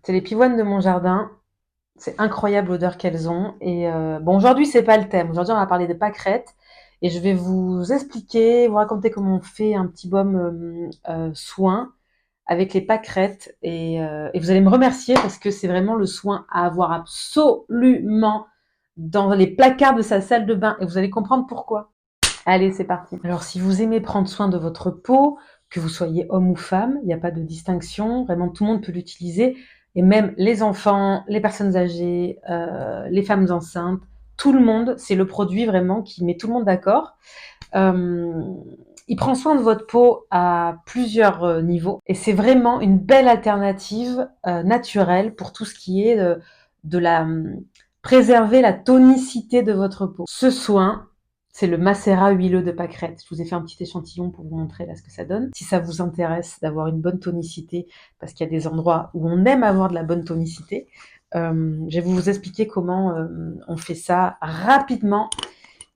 C'est les pivoines de mon jardin. C'est incroyable l'odeur qu'elles ont. Et bon, aujourd'hui, c'est pas le thème. Aujourd'hui, on va parler des pâquerettes. Et je vais vous expliquer, vous raconter comment on fait un petit baume soin avec les pâquerettes. Et vous allez me remercier parce que c'est vraiment le soin à avoir absolument dans les placards de sa salle de bain. Et vous allez comprendre pourquoi. Allez, c'est parti. Alors, si vous aimez prendre soin de votre peau, que vous soyez homme ou femme, il n'y a pas de distinction. Vraiment, tout le monde peut l'utiliser. Et même les enfants, les personnes âgées, les femmes enceintes, tout le monde, c'est le produit vraiment qui met tout le monde d'accord. Euh, il prend soin de votre peau à plusieurs niveaux. Et c'est vraiment une belle alternative naturelle pour tout ce qui est de la préserver la tonicité de votre peau. Ce soin, c'est le macérat huileux de pâquerette. Je vous ai fait un petit échantillon pour vous montrer là ce que ça donne. Si ça vous intéresse d'avoir une bonne tonicité, parce qu'il y a des endroits où on aime avoir de la bonne tonicité, je vais vous expliquer comment on fait ça rapidement,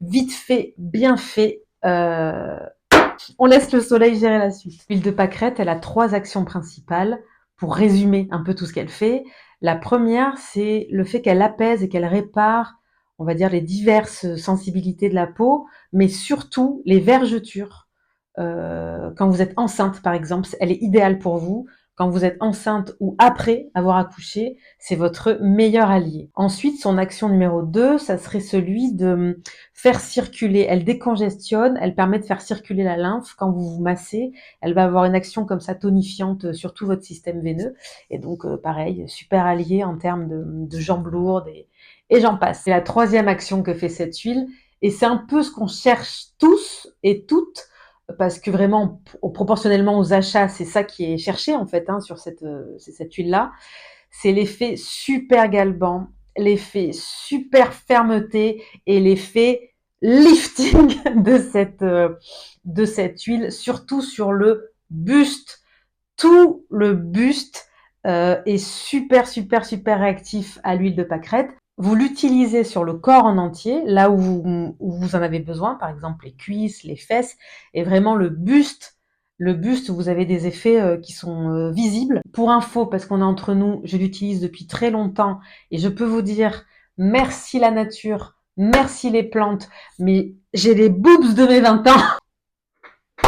vite fait, bien fait. On laisse le soleil gérer la suite. L'huile de pâquerette, elle a 3 actions principales pour résumer un peu tout ce qu'elle fait. La première, c'est le fait qu'elle apaise et qu'elle répare, on va dire, les diverses sensibilités de la peau, mais surtout les vergetures. Quand vous êtes enceinte, par exemple, elle est idéale pour vous. Quand vous êtes enceinte ou après avoir accouché, c'est votre meilleur allié. Ensuite, son action numéro 2, ça serait celui de faire circuler, elle décongestionne, elle permet de faire circuler la lymphe quand vous vous massez, elle va avoir une action comme ça tonifiante sur tout votre système veineux, et donc pareil, super allié en termes de jambes lourdes, et j'en passe. C'est la 3e action que fait cette huile, et c'est un peu ce qu'on cherche tous et toutes, parce que vraiment, proportionnellement aux achats, c'est ça qui est cherché en fait sur cette huile-là, c'est l'effet super galbant, l'effet super fermeté et l'effet lifting de cette huile, surtout sur le buste. Tout le buste est super, super, super réactif à l'huile de pâquerette. Vous l'utilisez sur le corps en entier, là où vous en avez besoin, par exemple les cuisses, les fesses, et vraiment le buste. Le buste, vous avez des effets qui sont visibles. Pour info, parce qu'on est entre nous, je l'utilise depuis très longtemps et je peux vous dire merci la nature, merci les plantes, mais j'ai les boobs de mes 20 ans.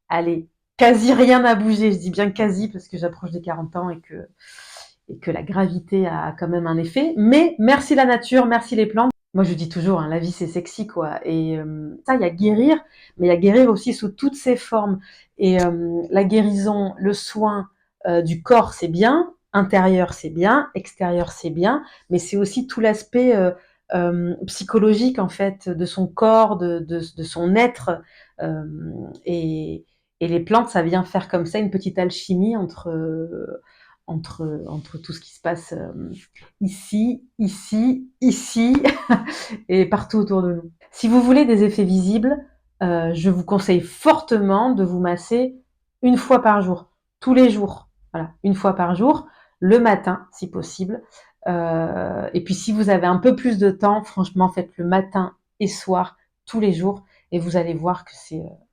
Allez, quasi rien n'a bougé. Je dis bien quasi parce que j'approche des 40 ans et que la gravité a quand même un effet. Mais merci la nature, merci les plantes. Moi, je dis toujours, la vie, c'est sexy, quoi. Et ça, il y a guérir, mais il y a guérir aussi sous toutes ses formes. Et la guérison, le soin du corps, c'est bien. Intérieur, c'est bien. Extérieur, c'est bien. Mais c'est aussi tout l'aspect psychologique, en fait, de son corps, de son être. Euh, et, et les plantes, ça vient faire comme ça une petite alchimie entre tout ce qui se passe ici, ici, ici et partout autour de nous. Si vous voulez des effets visibles, je vous conseille fortement de vous masser une fois par jour, tous les jours. Voilà, une fois par jour, le matin si possible. Et puis si vous avez un peu plus de temps, franchement, faites le matin et soir, tous les jours, et vous allez voir que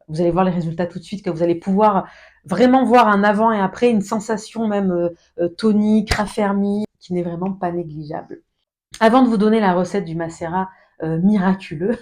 vous allez voir les résultats tout de suite, que vous allez pouvoir vraiment voir un avant et après, une sensation même tonique, raffermie, qui n'est vraiment pas négligeable. Avant de vous donner la recette du macérat miraculeux,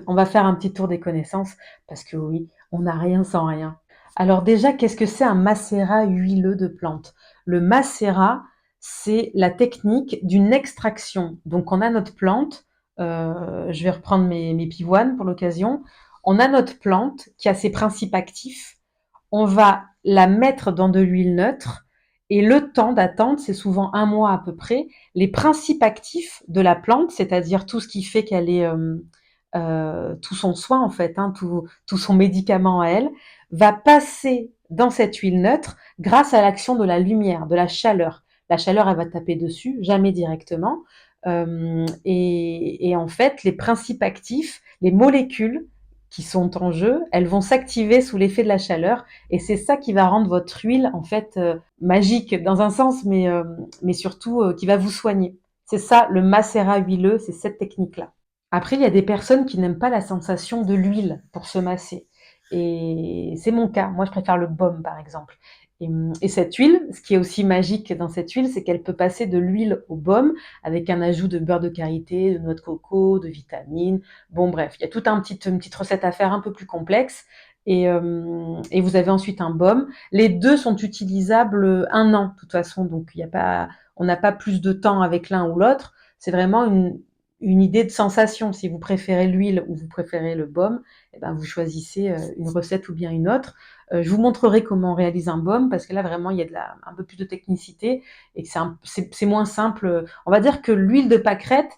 on va faire un petit tour des connaissances, parce que oui, on n'a rien sans rien. Alors déjà, qu'est-ce que c'est un macérat huileux de plantes? Le macérat, c'est la technique d'une extraction. Donc on a notre plante, je vais reprendre mes pivoines pour l'occasion, on a notre plante qui a ses principes actifs, on va la mettre dans de l'huile neutre et le temps d'attente, c'est souvent 1 mois à peu près. Les principes actifs de la plante, c'est-à-dire tout ce qui fait qu'elle est tout son soin en fait, tout son médicament à elle, va passer dans cette huile neutre grâce à l'action de la lumière, de la chaleur. La chaleur, elle va taper dessus, jamais directement. Et en fait, les principes actifs, les molécules qui sont en jeu, elles vont s'activer sous l'effet de la chaleur, et c'est ça qui va rendre votre huile en fait magique dans un sens, mais surtout qui va vous soigner. C'est ça le macérat huileux, c'est cette technique-là. Après, il y a des personnes qui n'aiment pas la sensation de l'huile pour se masser, et c'est mon cas. Moi, je préfère le baume par exemple. Et cette huile, ce qui est aussi magique dans cette huile, c'est qu'elle peut passer de l'huile au baume avec un ajout de beurre de karité, de noix de coco, de vitamines. Bon bref, il y a toute une petite recette à faire un peu plus complexe. Et vous avez ensuite un baume. Les deux sont utilisables 1 an de toute façon, donc il y a pas, on n'a pas plus de temps avec l'un ou l'autre. C'est vraiment une idée de sensation. Si vous préférez l'huile ou vous préférez le baume, eh ben vous choisissez une recette ou bien une autre. Je vous montrerai comment on réalise un baume parce que là vraiment il y a un peu plus de technicité et que c'est moins simple. On va dire que l'huile de pâquerette,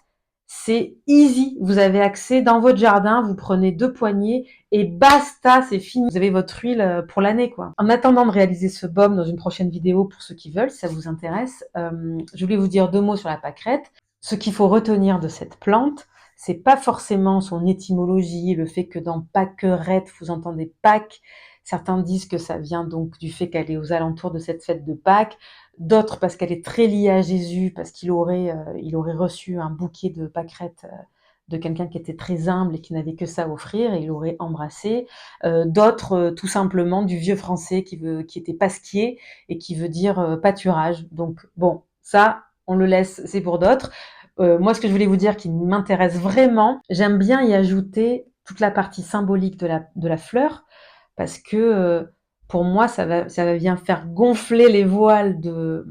c'est easy. Vous avez accès dans votre jardin, vous prenez 2 poignées et basta, c'est fini. Vous avez votre huile pour l'année, quoi. En attendant de réaliser ce baume dans une prochaine vidéo pour ceux qui veulent, si ça vous intéresse, je voulais vous dire 2 mots sur la pâquerette. Ce qu'il faut retenir de cette plante, c'est pas forcément son étymologie, le fait que dans pâquerette, vous entendez Pâques. Certains disent que ça vient donc du fait qu'elle est aux alentours de cette fête de Pâques. D'autres parce qu'elle est très liée à Jésus, parce il aurait reçu un bouquet de pâquerettes de quelqu'un qui était très humble et qui n'avait que ça à offrir, et il l'aurait embrassé. D'autres, tout simplement, du vieux français qui était pasquier et qui veut dire pâturage. Donc bon, ça, on le laisse, c'est pour d'autres. Moi, ce que je voulais vous dire qui m'intéresse vraiment, j'aime bien y ajouter toute la partie symbolique de la fleur, parce que pour moi, ça va bien faire gonfler les voiles de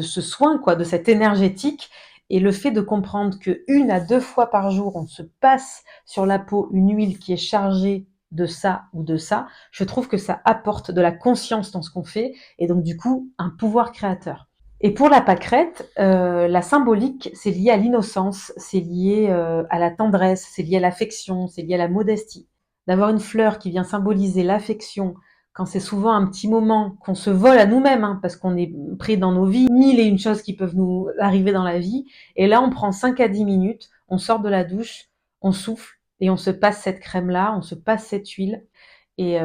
ce soin, quoi, de cette énergétique. Et le fait de comprendre que 1 à 2 fois par jour, on se passe sur la peau une huile qui est chargée de ça ou de ça, je trouve que ça apporte de la conscience dans ce qu'on fait et donc du coup un pouvoir créateur. Et pour la pâquerette, la symbolique, c'est lié à l'innocence, c'est lié à la tendresse, c'est lié à l'affection, c'est lié à la modestie. D'avoir une fleur qui vient symboliser l'affection, quand c'est souvent un petit moment qu'on se vole à nous-mêmes, hein, parce qu'on est pris dans nos vies, 1000 et une choses qui peuvent nous arriver dans la vie. Et là, on prend 5 à 10 minutes, on sort de la douche, on souffle et on se passe cette crème-là, on se passe cette huile. Et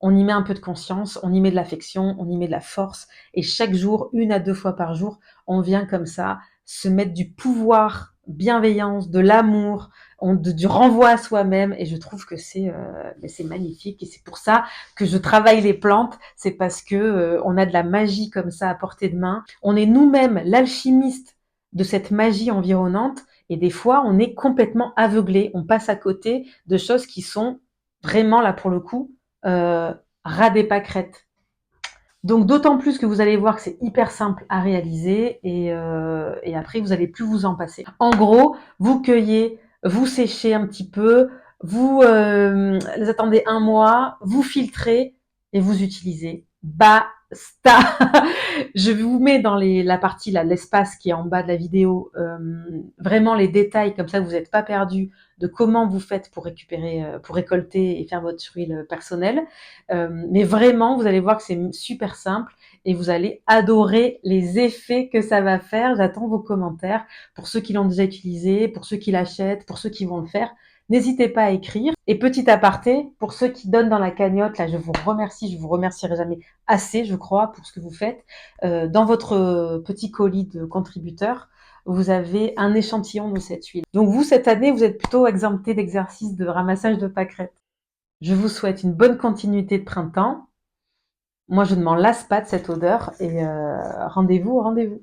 on y met un peu de conscience, on y met de l'affection, on y met de la force. Et chaque jour, 1 à 2 fois par jour, on vient comme ça se mettre du pouvoir, bienveillance, de l'amour, du renvoi à soi-même. Et je trouve que c'est magnifique. Et c'est pour ça que je travaille les plantes. C'est parce que on a de la magie comme ça à portée de main. On est nous-mêmes l'alchimiste de cette magie environnante. Et des fois, on est complètement aveuglé. On passe à côté de choses qui sont vraiment, là, pour le coup, ras des pâquerettes. Donc, d'autant plus que vous allez voir que c'est hyper simple à réaliser et après, vous allez plus vous en passer. En gros, vous cueillez, vous séchez un petit peu, vous les attendez 1 mois, vous filtrez et vous utilisez. Basta. Je vous mets dans la partie, là, l'espace qui est en bas de la vidéo, vraiment les détails, comme ça vous n'êtes pas perdu de comment vous faites pour récupérer, pour récolter et faire votre huile personnelle. Mais vraiment, vous allez voir que c'est super simple et vous allez adorer les effets que ça va faire. J'attends vos commentaires pour ceux qui l'ont déjà utilisé, pour ceux qui l'achètent, pour ceux qui vont le faire. N'hésitez pas à écrire. Et petit aparté, pour ceux qui donnent dans la cagnotte, là, je vous remercierai jamais assez, je crois, pour ce que vous faites. Dans votre petit colis de contributeur, vous avez un échantillon de cette huile. Donc vous, cette année, vous êtes plutôt exempté d'exercice de ramassage de pâquerettes. Je vous souhaite une bonne continuité de printemps. Moi, je ne m'en lasse pas de cette odeur et rendez-vous, rendez-vous.